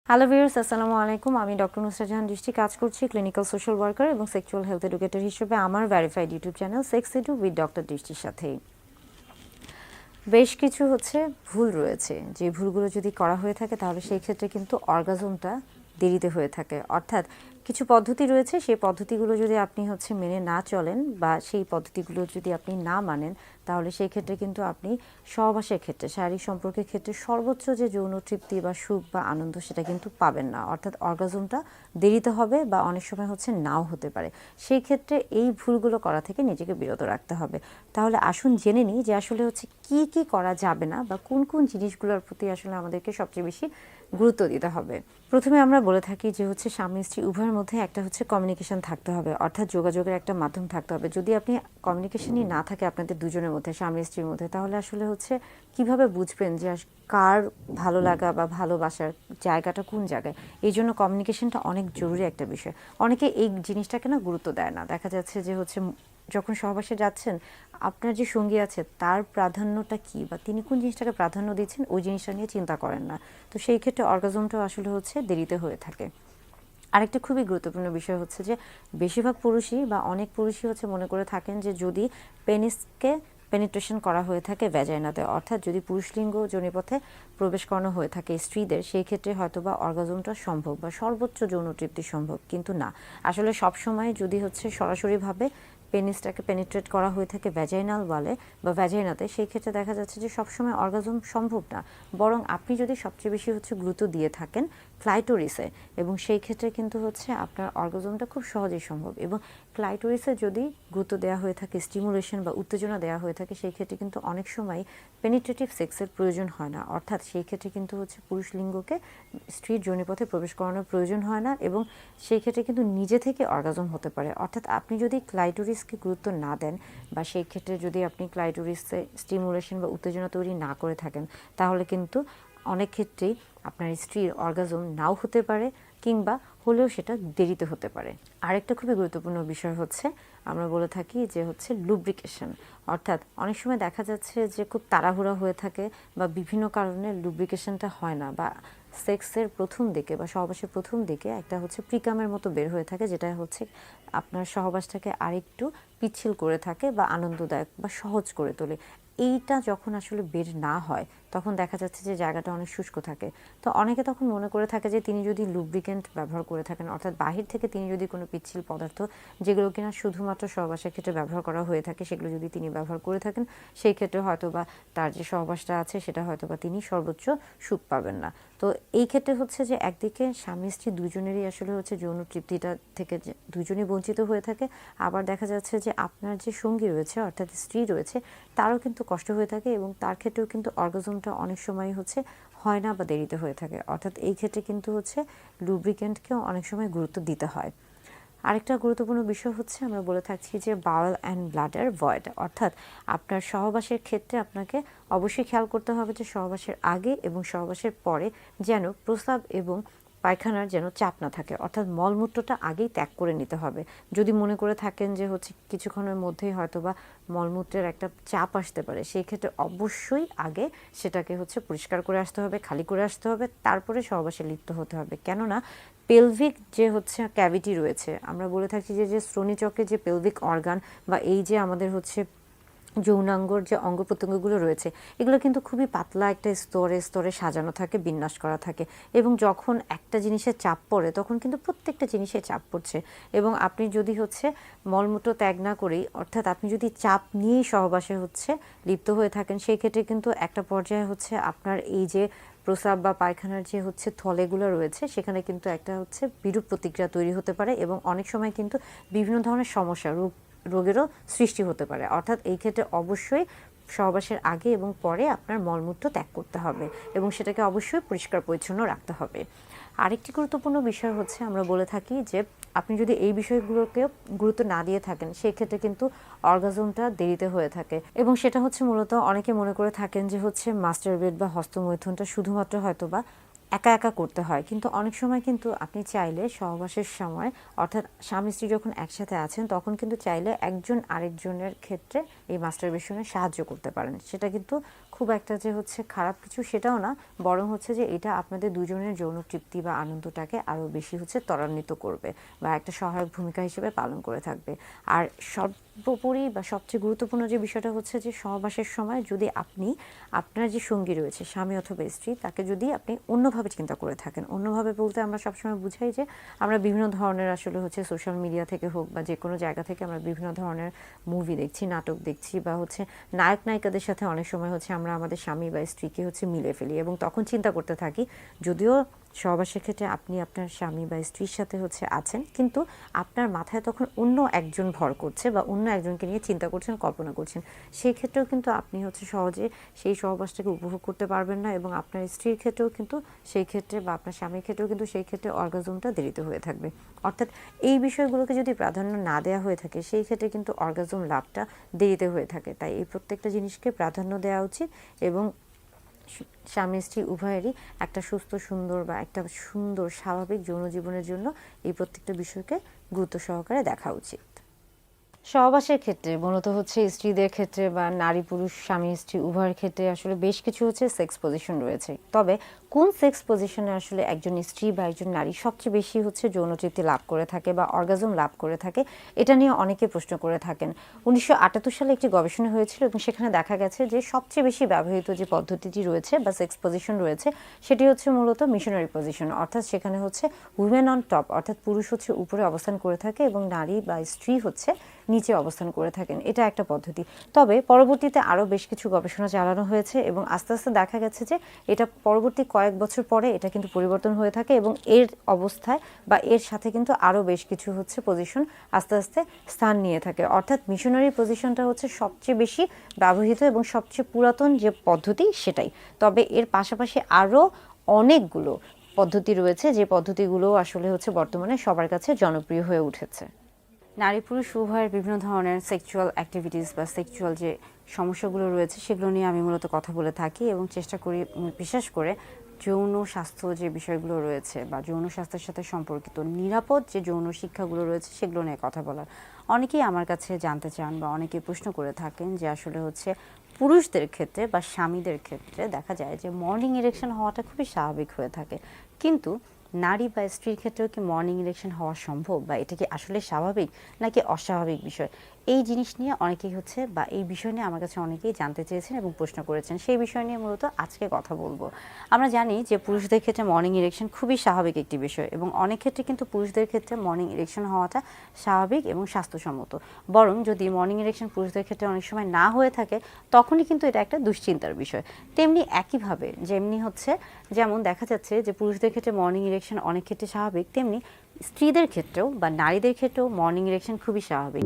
Hello viewers, আসসালামু আলাইকুম। আমি ডক্টর নুসরাত জাহান দৃষ্টি, কাজ করছি ক্লিনিক্যাল সোশ্যাল ওয়ার্কার এবং সেক্সুয়াল হেলথ এডুকেটর হিসেবে আমার verified YouTube channel sex edu with doctor দৃষ্টির সাথেই। বেশ কিছু ভুল রয়েছে, যে ভুলগুলো যদি করা হয়ে থাকে তাহলে সেই ক্ষেত্রে কিন্তু অর্গাজমটা দেরিতে হয়ে থাকে। অর্থাৎ কিছু পদ্ধতি রয়েছে, সেই পদ্ধতিগুলো যদি আপনি মেনে না চলেন বা সেই পদ্ধতিগুলো যদি আপনি না মানেন, তাহলে সেই ক্ষেত্রে কিন্তু আপনি সহবাসের ক্ষেত্রে, শারীরিক সম্পর্কের ক্ষেত্রে সর্বোচ্চ যে যৌন তৃপ্তি বা সুখ বা আনন্দ সেটা কিন্তু পাবেন না। অর্থাৎ অর্গাজমটা দেরিতে হবে বা অনেক সময় নাও হতে পারে। সেই ক্ষেত্রে এই ভুলগুলো করা থেকে নিজেকে বিরত রাখতে হবে। তাহলে আসুন জেনে নিই যে আসলে কি কি করা যাবে না বা কোন কোন জিনিসগুলোর প্রতি আসলে আমাদেরকে সবচেয়ে বেশি গুরুত্ব দিতে হবে। প্রথমে আমরা বলে থাকি যে স্বামী স্ত্রী উভয়ের মধ্যে একটা কমিউনিকেশন থাকতে হবে, অর্থাৎ যোগাযোগের একটা মাধ্যম থাকতে হবে। যদি আপনি কমিউনিকেশনই না থাকে আপনাদের দুজনের মধ্যে, স্বামী স্ত্রীর মধ্যে, তাহলে আসলে কিভাবে বুঝবেন যে কার ভালো লাগা বা ভালোবাসার জায়গাটা কোন জায়গায়। এই জন্য কমিউনিকেশনটা অনেক জরুরি একটা বিষয়। অনেকে এই জিনিসটাকে না গুরুত্ব দেয় না। দেখা যাচ্ছে যে যখন সহবাসে যাচ্ছেন, আপনার যে সঙ্গী আছে তার প্রাধান্যটা কি বা তিনি কোন জিনিসটাকে প্রাধান্য দিচ্ছেন ওই জিনিসটা নিয়ে চিন্তা করেন না। তো সেই ক্ষেত্রে অর্গাজমটাও আসলে দেরিতে হয়ে থাকে। আরেকটা খুবই গুরুত্বপূর্ণ বিষয় যে বেশিরভাগ পুরুষই বা অনেক পুরুষই মনে করে থাকেন যে যদি পেনিসকে পেনিট্রেশন করা হয়ে থাকে ভ্যাজাইনাতে, অর্থাৎ যদি পুরুষলিঙ্গ যোনিপথে প্রবেশ করানো হয়ে থাকে স্ত্রীদের, সেই ক্ষেত্রে হয়তোবা অর্গাজমটা সম্ভব বা সর্বোচ্চ যৌন তৃপ্তি সম্ভব। কিন্তু না, আসলে সবসময় যদি সরাসরিভাবে পেনিসটাকে পেনিট্রেট করা হয়ে থাকে ভ্যাজাইনাল ওয়ালে বা ভ্যাজাইনাতে, সেই ক্ষেত্রে দেখা যাচ্ছে যে সবসময় অর্গাজম সম্ভব না। বরং আপনি যদি সবচেয়ে বেশি গুরুত্ব দিয়ে থাকেন ক্লাইটোরিসে, এবং সেই ক্ষেত্রে কিন্তু আপনার অর্গাজমটা খুব সহজেই সম্ভব। এবং ক্লাইটোরিসে যদি গুরুত্ব দেওয়া হয়ে থাকে, স্টিমুলেশন বা উত্তেজনা দেওয়া হয়ে থাকে, সেই ক্ষেত্রে কিন্তু অনেক সময় পেনিট্রেটিভ সেক্সের প্রয়োজন হয় না। অর্থাৎ সেই ক্ষেত্রে কিন্তু পুরুষ লিঙ্গকে স্ত্রীর যোনিপথে প্রবেশ করানোর প্রয়োজন হয় না, এবং সেই ক্ষেত্রে কিন্তু নিজে থেকে অর্গাজম হতে পারে। অর্থাৎ আপনি যদি ক্লাইটোরিসকে গুরুত্ব না দেন বা সেই ক্ষেত্রে যদি আপনি ক্লাইটোরিসে স্টিমুলেশন বা উত্তেজনা তৈরি না করে থাকেন, তাহলে কিন্তু অনেক ক্ষেত্রেই আপনার স্ত্রীর অর্গাজম নাও হতে পারে, কিংবা হলেও সেটা দেরিতে হতে পারে। আরেকটা খুবই গুরুত্বপূর্ণ বিষয় আমরা বলে থাকি যে লুব্রিকেশন। অর্থাৎ অনেক সময় দেখা যাচ্ছে যে খুব তাড়াহুড়া হয়ে থাকে বা বিভিন্ন কারণে লুব্রিকেশনটা হয় না, বা সেক্সের প্রথম দিকে বা সহবাসের প্রথম দিকে একটা প্রিকামের মতো বের হয়ে থাকে, যেটা আপনার সহবাসটাকে আরেকটু পিচ্ছিল করে থাকে বা আনন্দদায়ক বা সহজ করে তোলে। এইটা যখন আসলে বের না হয়, তখন দেখা যাচ্ছে যে জায়গাটা অনেক শুষ্ক থাকে। তো অনেকে তখন মনে করে থাকে যে তিনি যদি লুব্রিকেন্ট ব্যবহার করে থাকেন, অর্থাৎ বাহির থেকে তিনি যদি কোনো পিচ্ছিল পদার্থ, যেগুলো কিনা শুধুমাত্র সহবাসের ক্ষেত্রে ব্যবহার করা হয়ে থাকে, সেগুলো যদি তিনি ব্যবহার করে থাকেন, সেই ক্ষেত্রে হয়তোবা তার যে সহবাসটা আছে সেটা হয়তোবা তিনি সর্বোচ্চ সুখ পাবেন না। তো এই ক্ষেত্রে যে একদিকে স্বামী স্ত্রী দুজনেরই আসলে যৌন তৃপ্তিটা থেকে দুজনই বঞ্চিত হয়ে থাকে। আবার দেখা যাচ্ছে যে আপনার যে সঙ্গী রয়েছে, অর্থাৎ স্ত্রী রয়েছে, তারও কিন্তু কষ্ট হয়ে থাকে, এবং তার ক্ষেত্রেও কিন্তু অর্গাজমটা অনেক সময় হয় না বা দেরিতে হয়ে থাকে। অর্থাৎ এই ক্ষেত্রে কিন্তু লুব্রিকেন্টকেও অনেক সময় গুরুত্ব দিতে হয়। আরেকটা গুরুত্বপূর্ণ বিষয় আমরা বলে থাকছি যে বাউল অ্যান্ড ব্লাডার ভয়েড। অর্থাৎ আপনার সহবাসের ক্ষেত্রে আপনাকে অবশ্যই খেয়াল করতে হবে যে সহবাসের আগে এবং সহবাসের পরে যেন প্রস্রাব এবং পায়খানার যেন চাপ না থাকে। অর্থাৎ মলমূত্রটা আগেই ত্যাগ করে নিতে হবে। যদি মনে করে থাকেন যে কিছুক্ষণের মধ্যেই হয়তোবা মলমূত্রের একটা চাপ আসতে পারে, সেই ক্ষেত্রে অবশ্যই আগে সেটাকে পরিষ্কার করে আসতে হবে, খালি করে আসতে হবে, তারপরে সহবাসে লিপ্ত হতে হবে। কেননা পেলভিক যে ক্যাভিটি রয়েছে, আমরা বলে থাকি যে শ্রোণীচক্রে যে পেলভিক অর্গান বা এই যে আমাদের যৌনাঙ্গর যে অঙ্গ প্রত্যঙ্গগুলো রয়েছে, এগুলো কিন্তু খুবই পাতলা একটা স্তরে স্তরে সাজানো থাকে, বিন্যাস করা থাকে, এবং যখন একটা জিনিসের চাপ পড়ে তখন কিন্তু প্রত্যেকটা জিনিসে চাপ পড়ছে। এবং আপনি যদি মলমূত্র ত্যাগ না করেই, অর্থাৎ আপনি যদি চাপ নিয়েই সহবাসে লিপ্ত হয়ে থাকেন, সেই ক্ষেত্রে কিন্তু একটা পর্যায়ে আপনার এই যে প্রস্রাব বা পায়খানার যে থলেগুলো রয়েছে, সেখানে কিন্তু একটা বিরূপ প্রতিক্রিয়া তৈরি হতে পারে, এবং অনেক সময় কিন্তু বিভিন্ন ধরনের সমস্যা রোগেরও সৃষ্টি হতে পারে। অর্থাৎ এই ক্ষেত্রে অবশ্যই সহবাসের আগে এবং পরে আপনার মলমূত্র ত্যাগ করতে হবে, এবং সেটাকে অবশ্যই পরিষ্কার পরিচ্ছন্ন রাখতে হবে। আরেকটি গুরুত্বপূর্ণ বিষয় আমরা বলে থাকি যে আপনি যদি এই বিষয়গুলোকে গুরুত্ব না দিয়ে থাকেন, সেই ক্ষেত্রে কিন্তু অর্গাজমটা দেরিতে হয়ে থাকে, এবং সেটা মূলত অনেকে মনে করে থাকেন যে মাস্টারবেড বা হস্তমৈথুনটা শুধুমাত্র হয়তোবা একা একা করতে হয়, কিন্তু অনেক সময় কিন্তু আপনি চাইলে সহবাসের সময় অর্থাৎ স্বামী স্ত্রী যখন একসাথে আছেন তখন কিন্তু চাইলে একজন আরেকজনের ক্ষেত্রে এই মাস্টারবেশনে সাহায্য করতে পারেন। সেটা কিন্তু খুব একটা যে হচ্ছে খারাপ কিছু সেটাও না, বরং হচ্ছে যে এটা আপনাদের দুজনের যৌন তৃপ্তি বা আনন্দটাকে আরও বেশি হচ্ছে ত্বরান্বিত করবে বা একটা সহায়ক ভূমিকা হিসেবে পালন করে থাকবে। আর সর্বোপরি বা সবচেয়ে গুরুত্বপূর্ণ যে বিষয়টা হচ্ছে যে সহবাসের সময় যদি আপনি আপনার যে সঙ্গী রয়েছে স্বামী অথবা স্ত্রী তাকে যদি আপনি অন্যভাবে চিন্তা করে থাকেন, অন্যভাবে বলতে আমরা সবসময় বুঝাই যে আমরা বিভিন্ন ধরনের আসলে হচ্ছে সোশ্যাল মিডিয়া থেকে হোক বা যে কোনো জায়গা থেকে আমরা বিভিন্ন ধরনের মুভি দেখছি, নাটক দেখছি, বা হচ্ছে নায়ক নায়িকাদের সাথে অনেক সময় হচ্ছে আমরা আমাদের স্বামী বা স্ত্রীকে হচ্ছে মিলে ফেলি এবং তখন চিন্তা করতে থাকি, যদিও সহবাসের ক্ষেত্রে আপনি আপনার স্বামী বা স্ত্রীর সাথে হচ্ছে আছেন, কিন্তু আপনার মাথায় তখন অন্য একজন ভর করছে বা অন্য একজনকে নিয়ে চিন্তা করছেন, কল্পনা করছেন। সেই ক্ষেত্রেও কিন্তু আপনি হচ্ছে সহজে সেই সহবাসটাকে উপভোগ করতে পারবেন না এবং আপনার স্ত্রীর ক্ষেত্রেও কিন্তু সেই ক্ষেত্রে বা আপনার স্বামীর ক্ষেত্রেও কিন্তু সেই ক্ষেত্রে অর্গাজমটা দেরিতে হয়ে থাকবে। অর্থাৎ এই বিষয়গুলোকে যদি প্রাধান্য না দেওয়া হয়ে থাকে সেই ক্ষেত্রে কিন্তু অর্গাজম লাভটা দেরিতে হয়ে থাকে। তাই এই প্রত্যেকটা জিনিসকে প্রাধান্য দেওয়া উচিত এবং স্বামী স্ত্রী উভয়েরই একটা সুস্থ সুন্দর বা একটা সুন্দর স্বাভাবিক যৌন জীবনের জন্য এই প্রত্যেকটা বিষয়কে গুরুত্ব সহকারে দেখা উচিত। সহবাসের ক্ষেত্রে মূলত হচ্ছে স্ত্রীদের ক্ষেত্রে বা নারী পুরুষ স্বামী স্ত্রী উভয়ের ক্ষেত্রে আসলে বেশ কিছু হচ্ছে সেক্স পজিশন রয়েছে। তবে কোন সেক্স পজিশনে আসলে একজন স্ত্রী বা একজন নারী সবচেয়ে বেশি হচ্ছে যৌন তৃপ্তি লাভ করে থাকে বা অর্গাজম লাভ করে থাকে, এটা নিয়ে অনেকে প্রশ্ন করে থাকেন। 1978 সালে একটি গবেষণা হয়েছিল এবং সেখানে দেখা গেছে যে সবচেয়ে বেশি ব্যবহৃত যে পদ্ধতিটি রয়েছে বা সেক্স পজিশন রয়েছে সেটি হচ্ছে মূলত মিশনারি পজিশন, অর্থাৎ সেখানে হচ্ছে উইমেন অন টপ, অর্থাৎ পুরুষ হচ্ছে উপরে অবস্থান করে থাকে এবং নারী বা স্ত্রী হচ্ছে নিচে অবস্থান করে থাকেন। এটা একটা পদ্ধতি। তবে পরবর্তীতে আরও বেশ কিছু গবেষণা চালানো হয়েছে এবং আস্তে আস্তে দেখা গেছে যে এটা পরবর্তী কয়েক বছর পরে এটা কিন্তু পরিবর্তন হয়ে থাকে এবং এর অবস্থায় বা এর সাথে কিন্তু আরও বেশ কিছু হচ্ছে পজিশন আস্তে আস্তে স্থান নিয়ে থাকে। অর্থাৎ মিশনারি পজিশনটা হচ্ছে সবচেয়ে বেশি ব্যবহৃত এবং সবচেয়ে পুরাতন যে পদ্ধতি সেটাই। তবে এর পাশাপাশি আরও অনেকগুলো পদ্ধতি রয়েছে যে পদ্ধতিগুলো আসলে হচ্ছে বর্তমানে সবার কাছে জনপ্রিয় হয়ে উঠেছে। নারী পুরুষ উভয়ের বিভিন্ন ধরনের সেক্সুয়াল অ্যাক্টিভিটিস বা সেক্সুয়াল যে সমস্যাগুলো রয়েছে সেগুলো নিয়ে আমি মূলত কথা বলে থাকি এবং চেষ্টা করি বিশেষ করে যৌন স্বাস্থ্য যে বিষয়গুলো রয়েছে বা যৌন স্বাস্থ্যের সাথে সম্পর্কিত নিরাপদ যে যৌন শিক্ষাগুলো রয়েছে সেগুলো নিয়ে কথা বলার। অনেকেই আমার কাছে জানতে চান বা অনেকেই প্রশ্ন করে থাকেন যে আসলে হচ্ছে পুরুষদের ক্ষেত্রে বা স্বামীদের ক্ষেত্রে দেখা যায় যে মর্নিং ইরেকশন হওয়াটা খুবই স্বাভাবিক হয়ে থাকে, কিন্তু নারী বা স্ত্রীর ক্ষেত্রেও কি মর্নিং ইরেকশন হওয়া সম্ভব বা এটা কি আসলে স্বাভাবিক নাকি অস্বাভাবিক বিষয়? এই জিনিস নিয়ে অনেকেই হচ্ছে বা এই বিষয় নিয়ে আমার কাছে অনেকেই জানতে চেয়েছেন এবং প্রশ্ন করেছেন। সেই বিষয় নিয়ে মূলত আজকে কথা বলবো। আমরা জানি যে পুরুষদের ক্ষেত্রে মর্নিং ইরেকশন খুবই স্বাভাবিক একটি বিষয় এবং অনেক ক্ষেত্রে কিন্তু পুরুষদের ক্ষেত্রে মর্নিং ইরেকশন হওয়াটা স্বাভাবিক এবং স্বাস্থ্যসম্মত। বরং যদি মর্নিং ইরেকশন পুরুষদের ক্ষেত্রে অনেক সময় না হয়ে থাকে তখনই কিন্তু এটা একটা দুশ্চিন্তার বিষয়। তেমনি একইভাবে যেমনি হচ্ছে যেমন দেখা যাচ্ছে যে পুরুষদের ক্ষেত্রে মর্নিং ইরেকশন অনেক ক্ষেত্রে স্বাভাবিক, তেমনি স্ত্রীদের ক্ষেত্রেও বা নারীদের ক্ষেত্রেও মর্নিং ইরেকশন খুবই স্বাভাবিক।